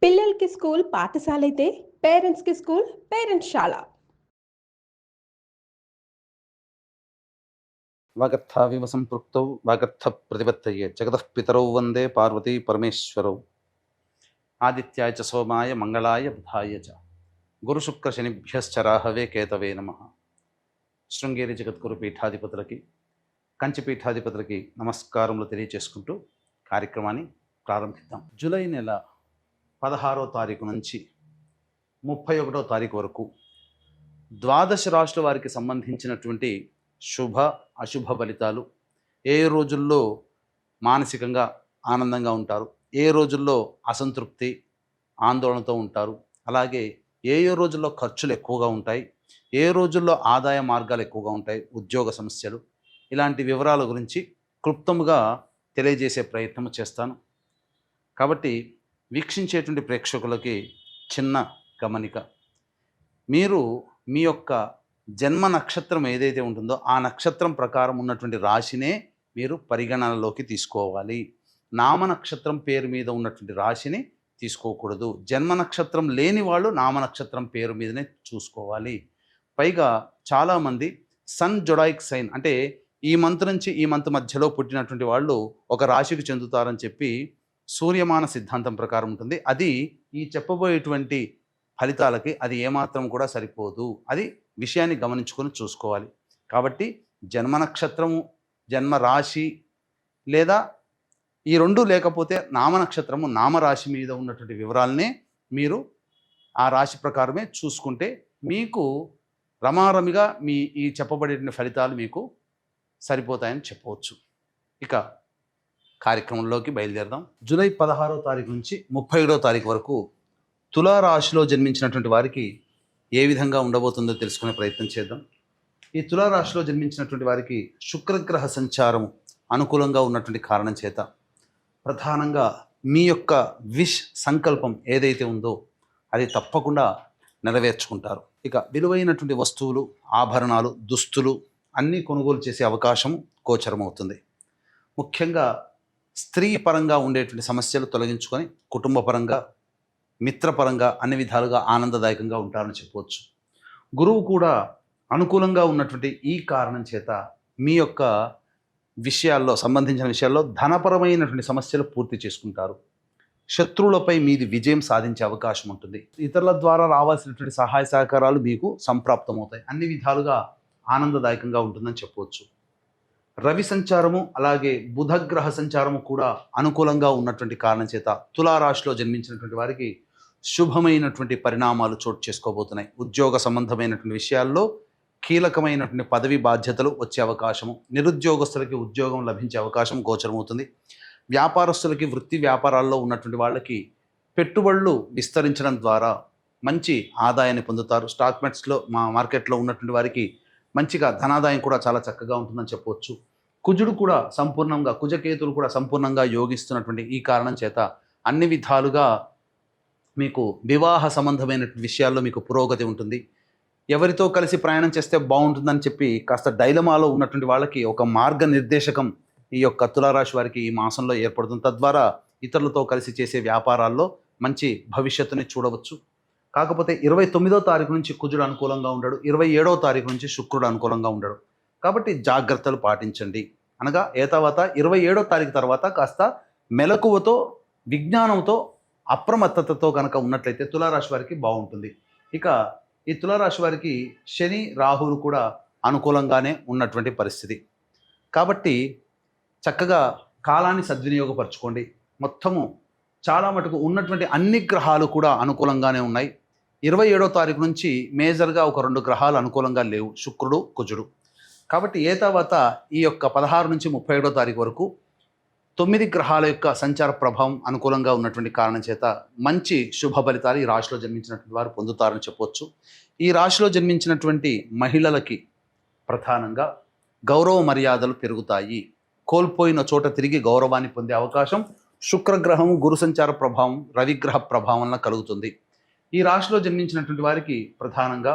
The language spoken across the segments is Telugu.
పిల్లలకి స్కూల్ పాఠశాల అయితే పేరెంట్స్కి స్కూల్ పేరెంట్స్శాల. వాగర్థావివ సంపృక్తౌ వాగర్థ ప్రతిపత్తయే జగతః పితరౌ వందే పార్వతీ పరమేశ్వరౌ. ఆదిత్యాయ చ సోమాయ మంగళాయ బుధాయ చ గురుశుక్ర శనిభ్యశ్చ రాహవే కేతవే నమః. శృంగేరి జగద్గురు పీఠాధిపతులకి, కంచి పీఠాధిపతులకి నమస్కారములు తెలియచేసుకుంటూ కార్యక్రమాన్ని ప్రారంభిద్దాం. జూలై నెల 16వ తారీఖు నుంచి 31వ తారీఖు వరకు ద్వాదశ రాశుల వారికి సంబంధించినటువంటి శుభ అశుభ ఫలితాలు, ఏ రోజుల్లో మానసికంగా ఆనందంగా ఉంటారు, ఏ రోజుల్లో అసంతృప్తి ఆందోళనతో ఉంటారు, అలాగే ఏ రోజుల్లో ఖర్చులు ఎక్కువగా ఉంటాయి, ఏ రోజుల్లో ఆదాయ మార్గాలు ఎక్కువగా ఉంటాయి, ఉద్యోగ సమస్యలు, ఇలాంటి వివరాల గురించి క్లుప్తముగా తెలియజేసే ప్రయత్నం చేస్తాను. కాబట్టి వీక్షించేటువంటి ప్రేక్షకులకి చిన్న గమనిక, మీరు మీ యొక్క జన్మ నక్షత్రం ఏదైతే ఉంటుందో ఆ నక్షత్రం ప్రకారం ఉన్నటువంటి రాశినే మీరు పరిగణనలోకి తీసుకోవాలి. నామ నక్షత్రం పేరు మీద ఉన్నటువంటి రాశిని తీసుకోకూడదు. జన్మ నక్షత్రం లేని వాళ్ళు నామ నక్షత్రం పేరు మీదనే చూసుకోవాలి. పైగా చాలామంది సన్ జొడాయిక్ సైన్ అంటే ఈ మంత్ నుంచి ఈ మంత్ మధ్యలో పుట్టినటువంటి వాళ్ళు ఒక రాశికి చెందుతారని చెప్పి సూర్యమాన సిద్ధాంతం ప్రకారం ఉంటుంది. అది ఈ చెప్పబోయేటువంటి ఫలితాలకి అది ఏమాత్రం కూడా సరిపోదు. అది విషయాన్ని గమనించుకొని చూసుకోవాలి. కాబట్టి జన్మ నక్షత్రము, జన్మ రాశి లేదా ఈ రెండు లేకపోతే నామ నక్షత్రము, నామరాశి మీద ఉన్నటువంటి వివరాలనే మీరు ఆ రాశి ప్రకారమే చూసుకుంటే మీకు రమారమిగా మీ ఈ చెప్పబడే ఫలితాలు మీకు సరిపోతాయని చెప్పవచ్చు. ఇక కార్యక్రమంలోకి బయలుదేరదాం. జూలై 16వ తారీఖు నుంచి 31వ తారీఖు వరకు తులారాశిలో జన్మించినటువంటి వారికి ఏ విధంగా ఉండబోతుందో తెలుసుకునే ప్రయత్నం చేద్దాం. ఈ తులారాశిలో జన్మించినటువంటి వారికి శుక్రగ్రహ సంచారం అనుకూలంగా ఉన్నటువంటి కారణం చేత ప్రధానంగా మీ యొక్క విష్ సంకల్పం ఏదైతే ఉందో అది తప్పకుండా నెరవేర్చుకుంటారు. ఇక విలువైనటువంటి వస్తువులు, ఆభరణాలు, దుస్తులు అన్నీ కొనుగోలు చేసే అవకాశం గోచరమవుతుంది. ముఖ్యంగా స్త్రీ పరంగా ఉండేటువంటి సమస్యలు తొలగించుకొని కుటుంబ పరంగా, మిత్రపరంగా అన్ని విధాలుగా ఆనందదాయకంగా ఉంటారని చెప్పవచ్చు. గురువు కూడా అనుకూలంగా ఉన్నటువంటి ఈ కారణం చేత మీ యొక్క విషయాల్లో సంబంధించిన విషయాల్లో ధనపరమైనటువంటి సమస్యలు పూర్తి చేసుకుంటారు. శత్రువులపై మీది విజయం సాధించే అవకాశం ఉంటుంది. ఇతరుల ద్వారా రావాల్సినటువంటి సహాయ సహకారాలు మీకు సంప్రాప్తమవుతాయి. అన్ని విధాలుగా ఆనందదాయకంగా ఉంటుందని చెప్పవచ్చు. రవి సంచారము అలాగే బుధగ్రహ సంచారము కూడా అనుకూలంగా ఉన్నటువంటి కారణం చేత తులారాశిలో జన్మించినటువంటి వారికి శుభమైనటువంటి పరిణామాలు చోటు చేసుకోబోతున్నాయి. ఉద్యోగ సంబంధమైనటువంటి విషయాల్లో కీలకమైనటువంటి పదవి బాధ్యతలు వచ్చే అవకాశము, నిరుద్యోగస్తులకి ఉద్యోగం లభించే అవకాశం గోచరమవుతుంది. వ్యాపారస్తులకి, వృత్తి వ్యాపారాల్లో ఉన్నటువంటి వాళ్ళకి పెట్టుబడులు విస్తరించడం ద్వారా మంచి ఆదాయాన్ని పొందుతారు. స్టాక్ మార్కెట్లో ఉన్నటువంటి వారికి మంచిగా ధనాదాయం కూడా చాలా చక్కగా ఉంటుందని చెప్పవచ్చు. కుజకేతులు కూడా సంపూర్ణంగా యోగిస్తున్నటువంటి ఈ కారణం చేత అన్ని విధాలుగా మీకు వివాహ సంబంధమైనటువంటి విషయాల్లో మీకు పురోగతి ఉంటుంది. ఎవరితో కలిసి ప్రయాణం చేస్తే బాగుంటుందని చెప్పి కాస్త డైలమాలో ఉన్నటువంటి వాళ్ళకి ఒక మార్గనిర్దేశకం ఈ యొక్క తులారాశి వారికి ఈ మాసంలో ఏర్పడుతుంది. తద్వారా ఇతరులతో కలిసి చేసే వ్యాపారాల్లో మంచి భవిష్యత్తుని చూడవచ్చు. కాకపోతే 29వ తారీఖు నుంచి కుజుడు అనుకూలంగా ఉండడు, 27వ తారీఖు నుంచి శుక్రుడు అనుకూలంగా ఉండడు. కాబట్టి జాగ్రత్తలు పాటించండి. అనగా తర్వాత 27వ తారీఖు తర్వాత కాస్త మెలకువతో, విజ్ఞానంతో, అప్రమత్తతతో కనుక ఉన్నట్లయితే తులారాశి వారికి బాగుంటుంది. ఇక ఈ తులారాశి వారికి శని, రాహువులు కూడా అనుకూలంగానే ఉన్నటువంటి పరిస్థితి. కాబట్టి చక్కగా కాలాన్ని సద్వినియోగపరచుకోండి. మొత్తము చాలా మటుకు ఉన్నటువంటి అన్ని గ్రహాలు కూడా అనుకూలంగానే ఉన్నాయి. 27వ తారీఖు నుంచి మేజర్గా ఒక 2 గ్రహాలు అనుకూలంగా లేవు, శుక్రుడు, కుజుడు. కాబట్టి తర్వాత ఈ యొక్క 16 నుంచి 31వ తారీఖు వరకు 9 గ్రహాల యొక్క సంచార ప్రభావం అనుకూలంగా ఉన్నటువంటి కారణం చేత మంచి శుభ ఫలితాలు ఈ రాశిలో జన్మించినటువంటి వారు పొందుతారని చెప్పవచ్చు. ఈ రాశిలో జన్మించినటువంటి మహిళలకి ప్రధానంగా గౌరవ మర్యాదలు పెరుగుతాయి. కోల్పోయిన చోట తిరిగి గౌరవాన్ని పొందే అవకాశం శుక్రగ్రహం, గురు సంచార ప్రభావం, రవిగ్రహ ప్రభావంలో కలుగుతుంది. ఈ రాశిలో జన్మించినటువంటి వారికి ప్రధానంగా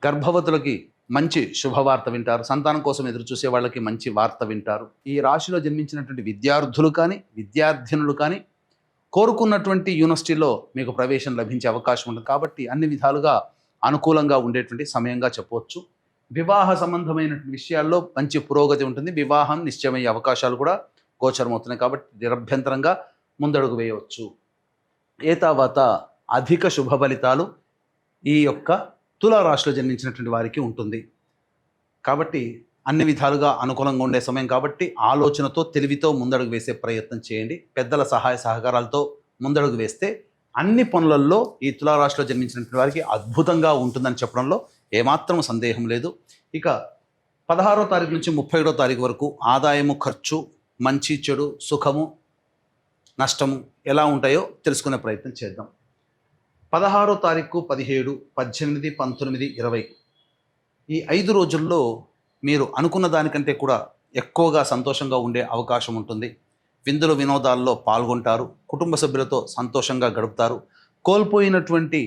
గర్భవతులకి మంచి శుభవార్త వింటారు. సంతానం కోసం ఎదురు చూసే వాళ్ళకి మంచి వార్త వింటారు. ఈ రాశిలో జన్మించినటువంటి విద్యార్థులు కానీ, విద్యార్థినులు కానీ కోరుకున్నటువంటి యూనివర్సిటీలో మీకు ప్రవేశం లభించే అవకాశం ఉంటుంది. కాబట్టి అన్ని విధాలుగా అనుకూలంగా ఉండేటువంటి సమయంగా చెప్పవచ్చు. వివాహ సంబంధమైనటువంటి విషయాల్లో మంచి పురోగతి ఉంటుంది. వివాహం నిశ్చయమయ్యే అవకాశాలు కూడా గోచరమవుతున్నాయి. కాబట్టి నిరభ్యంతరంగా ముందడుగు వేయవచ్చు. ఏతావాత అధిక శుభ ఫలితాలు ఈ యొక్క తులారాశిలో జన్మించినటువంటి వారికి ఉంటుంది. కాబట్టి అన్ని విధాలుగా అనుకూలంగా ఉండే సమయం కాబట్టి ఆలోచనతో తెలివితో ముందడుగు వేసే ప్రయత్నం చేయండి. పెద్దల సహాయ సహకారాలతో ముందడుగు వేస్తే అన్ని పనులలో ఈ తులారాశిలో జన్మించినటువంటి వారికి అద్భుతంగా ఉంటుందని చెప్పడంలో ఏమాత్రం సందేహం లేదు. ఇక 16వ తారీఖు నుంచి 31వ తారీఖు వరకు ఆదాయము, ఖర్చు, మంచి చెడు, సుఖము, నష్టము ఎలా ఉంటాయో తెలుసుకునే ప్రయత్నం చేద్దాం. 16వ తారీఖు, 17, 18, 19, 20 ఈ 5 రోజుల్లో మీరు అనుకున్న దానికంటే కూడా ఎక్కువగా సంతోషంగా ఉండే అవకాశం ఉంటుంది. విందులు వినోదాల్లో పాల్గొంటారు. కుటుంబ సభ్యులతో సంతోషంగా గడుపుతారు. కోల్పోయినటువంటి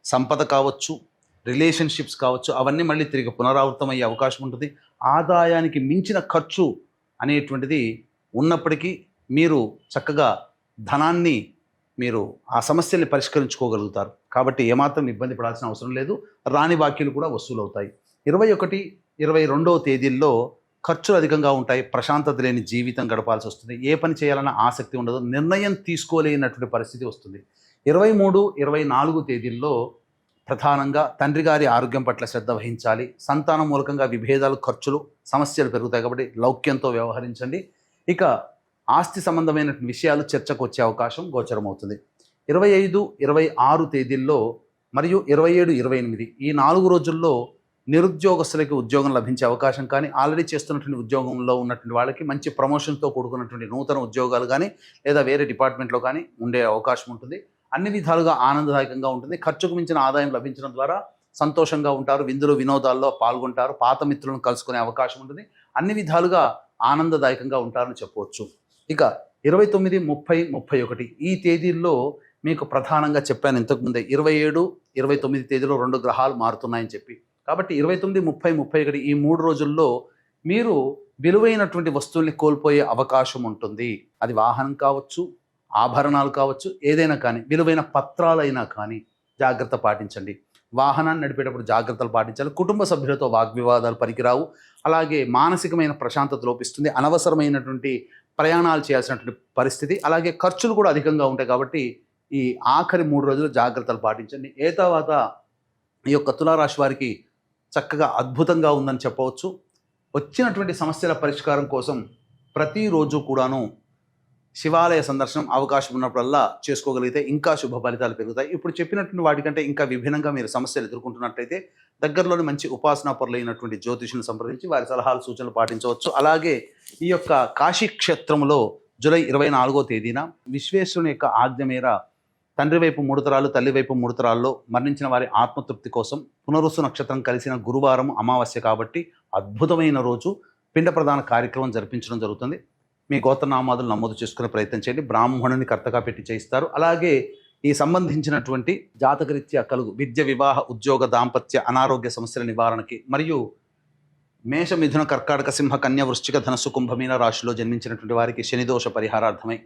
సంపద కావచ్చు, రిలేషన్షిప్స్ కావచ్చు, అవన్నీ మళ్ళీ తిరిగి పునరావృతమయ్యే అవకాశం ఉంటుంది. ఆదాయానికి మించిన ఖర్చు అనేటువంటిది ఉన్నప్పటికీ మీరు చక్కగా ధనాన్ని మీరు ఆ సమస్యల్ని పరిష్కరించుకోగలుగుతారు. కాబట్టి ఏమాత్రం ఇబ్బంది పడాల్సిన అవసరం లేదు. రాని బాకీలు కూడా వసూలవుతాయి. 21, 22వ తేదీల్లో ఖర్చులు అధికంగా ఉంటాయి. ప్రశాంతత లేని జీవితం గడపాల్సి వస్తుంది. ఏ పని చేయాలన్న ఆసక్తి ఉండదు. నిర్ణయం తీసుకోలేనటువంటి పరిస్థితి వస్తుంది. 23, 24 తేదీల్లో ప్రధానంగా తండ్రి గారి ఆరోగ్యం పట్ల శ్రద్ధ వహించాలి. సంతానం మూలకంగా విభేదాలు, ఖర్చులు, సమస్యలు పెరుగుతాయి. కాబట్టి లౌక్యంతో వ్యవహరించండి. ఇక ఆస్తి సంబంధమైన విషయాలు చర్చకు వచ్చే అవకాశం గోచరమవుతుంది. 25, 26 తేదీల్లో మరియు 27, 28 ఈ 4 రోజుల్లో నిరుద్యోగస్తులకి ఉద్యోగం లభించే అవకాశం కానీ, ఆల్రెడీ చేస్తున్నటువంటి ఉద్యోగంలో ఉన్నటువంటి వాళ్ళకి మంచి ప్రమోషన్తో కూడుకున్నటువంటి నూతన ఉద్యోగాలు కానీ లేదా వేరే డిపార్ట్మెంట్లో కానీ ఉండే అవకాశం ఉంటుంది. అన్ని విధాలుగా ఆనందదాయకంగా ఉంటుంది. ఖర్చుకు మించిన ఆదాయం లభించడం ద్వారా సంతోషంగా ఉంటారు. విందులు వినోదాల్లో పాల్గొంటారు. పాత మిత్రులను కలుసుకునే అవకాశం ఉంటుంది. అన్ని విధాలుగా ఆనందదాయకంగా ఉంటారని చెప్పవచ్చు. ఇక 29, 30, 31 ఈ తేదీల్లో మీకు ప్రధానంగా చెప్పాను ఇంతకుముందే. 27, 29 తేదీలో 2 గ్రహాలు మారుతున్నాయని చెప్పి. కాబట్టి 29, 30, 31 ఈ 3 రోజుల్లో మీరు విలువైనటువంటి వస్తువుల్ని కోల్పోయే అవకాశం ఉంటుంది. అది వాహనం కావచ్చు, ఆభరణాలు కావచ్చు, ఏదైనా కానీ, విలువైన పత్రాలైనా కానీ జాగ్రత్త పాటించండి. వాహనాన్ని నడిపేటప్పుడు జాగ్రత్తలు పాటించాలి. కుటుంబ సభ్యులతో వాగ్వివాదాలు పనికిరావు. అలాగే మానసికమైన ప్రశాంతత లోపిస్తుంది. అనవసరమైనటువంటి ప్రయాణాలు చేయాల్సినటువంటి పరిస్థితి, అలాగే ఖర్చులు కూడా అధికంగా ఉంటాయి. కాబట్టి ఈ ఆఖరి 3 రోజులు జాగ్రత్తలు పాటించండి. ఏ తర్వాత ఈ యొక్క తులారాశి వారికి చక్కగా అద్భుతంగా ఉందని చెప్పవచ్చు. వచ్చినటువంటి సమస్యల పరిష్కారం కోసం ప్రతిరోజు కూడాను శివాలయ సందర్శనం అవకాశం ఉన్నప్పుడల్లా చేసుకోగలిగితే ఇంకా శుభ ఫలితాలు పెరుగుతాయి. ఇప్పుడు చెప్పినటువంటి వాటికంటే ఇంకా విభిన్నంగా మీరు సమస్యలు ఎదుర్కొంటున్నట్లయితే దగ్గరలోని మంచి ఉపాసనా పరులైనటువంటి జ్యోతిషులను సంప్రదించి వారి సలహాలు, సూచనలు పాటించవచ్చు. అలాగే ఈ యొక్క కాశీ క్షేత్రంలో జూలై 24వ తేదీన విశ్వేశ్వరుని యొక్క ఆజ్ఞ మేర తండ్రి వైపు 3 తరాలు, తల్లి వైపు 3 తరాల్లో మరణించిన వారి ఆత్మతృప్తి కోసం పునరుసు నక్షత్రం కలిసిన గురువారం అమావాస్య కాబట్టి అద్భుతమైన రోజు పిండ ప్రదాన కార్యక్రమం జరిపించడం జరుగుతుంది. మీ గోత్రనామాదులు నమోదు చేసుకునే ప్రయత్నం చేయండి. బ్రాహ్మణుని కర్తగా పెట్టి చేయిస్తారు. అలాగే ఈ సంబంధించినటువంటి జాతకరీత్యా కలుగు విద్య, వివాహ, ఉద్యోగ, దాంపత్య, అనారోగ్య సమస్యల నివారణకి మరియు మేష, మిథున, కర్కాటక, సింహ, కన్య, వృశ్చిక, ధనస్సు, కుంభమీన రాశిలో జన్మించినటువంటి వారికి శనిదోష పరిహారార్థమై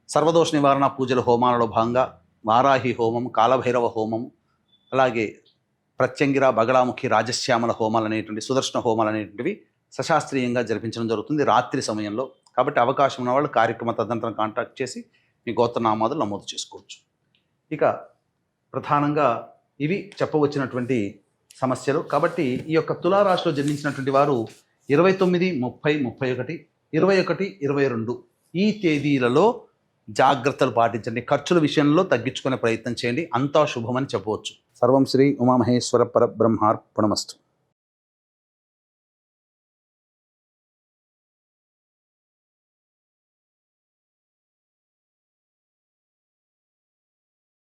సర్వదోష నివారణ పూజల హోమాలలో భాగంగా వారాహి హోమం, కాలభైరవ హోమం, అలాగే ప్రత్యంగిర, బగళాముఖి, రాజశ్యామల హోమాలు అనేటువంటి, సుదర్శన హోమాలు అనేటువంటివి సశాస్త్రీయంగా జరిపించడం జరుగుతుంది రాత్రి సమయంలో. కాబట్టి అవకాశం ఉన్న వాళ్ళు కార్యక్రమ తదనంతరం కాంటాక్ట్ చేసి మీ గోత్రనామాదులు నమోదు చేసుకోవచ్చు. ఇక ప్రధానంగా ఇవి చెప్పవచ్చినటువంటి సమస్యలు. కాబట్టి ఈ యొక్క తులారాశిలో జన్మించినటువంటి వారు 29, 30, 31, 21, 22 ఈ తేదీలలో జాగ్రత్తలు పాటించండి. ఖర్చుల విషయంలో తగ్గించుకునే ప్రయత్నం చేయండి. అంతా శుభమని చెప్పవచ్చు. సర్వం శ్రీ ఉమామహేశ్వర పరబ్రహ్మార్పణమస్తు.